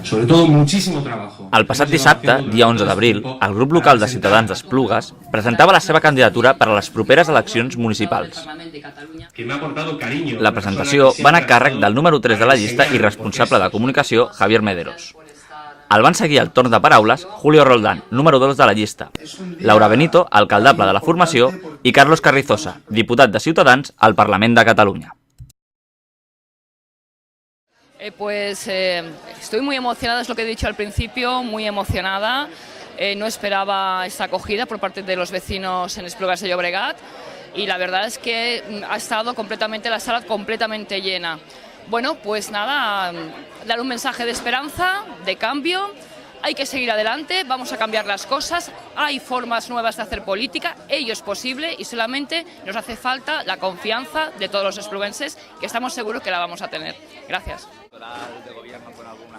Sobre todo muchísimo trabajo. El passat dissabte, dia 11 d'abril, el grup local de Ciutadans d'Esplugues presentava la seva candidatura per a les properes eleccions municipals. La presentació va anar a càrrec del número 3 de la llista i responsable de comunicació, Javier Mederos. El van seguir al torn de paraules Julio Roldán, número 2 de la llista, Laura Benito, alcaldable de la formació, i Carlos Carrizosa, diputat de Ciutadans al Parlament de Catalunya. Estoy muy emocionada, es lo que he dicho al principio, muy emocionada. No esperaba esta acogida por parte de los vecinos en Esplugas de Llobregat y la verdad es que ha estado la sala completamente llena. Bueno, pues nada, dar un mensaje de esperanza, de cambio. Hay que seguir adelante, vamos a cambiar las cosas, hay formas nuevas de hacer política, ello es posible y solamente nos hace falta la confianza de todos los espluguenses, que estamos seguros que la vamos a tener. Gracias.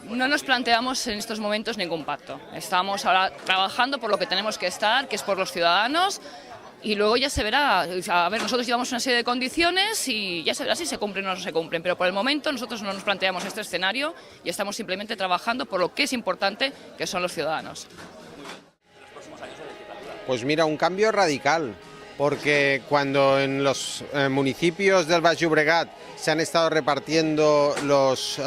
No nos planteamos en estos momentos ningún pacto. Estamos ahora trabajando por lo que tenemos que estar, que es por los ciudadanos, y luego ya se verá. A ver, nosotros llevamos una serie de condiciones y ya se verá si se cumplen o no se cumplen, pero por el momento nosotros no nos planteamos este escenario y estamos simplemente trabajando por lo que es importante, que son los ciudadanos. Pues mira, un cambio radical, porque cuando en los municipios del Baix Llobregat se han estado repartiendo los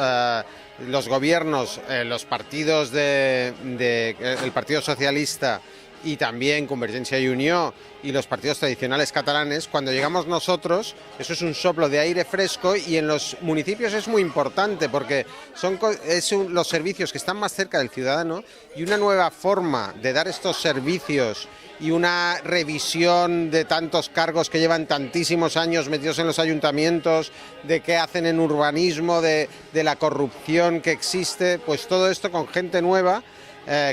gobiernos, los partidos el Partido Socialista y también Convergencia y Unió y los partidos tradicionales catalanes, cuando llegamos nosotros, eso es un soplo de aire fresco y en los municipios es muy importante porque son los servicios que están más cerca del ciudadano y una nueva forma de dar estos servicios y una revisión de tantos cargos que llevan tantísimos años metidos en los ayuntamientos, de qué hacen en urbanismo, de la corrupción que existe, pues todo esto con gente nueva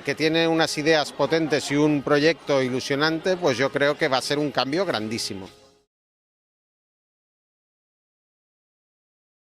que tiene unas ideas potentes y un proyecto ilusionante, pues yo creo que va a ser un cambio grandísimo.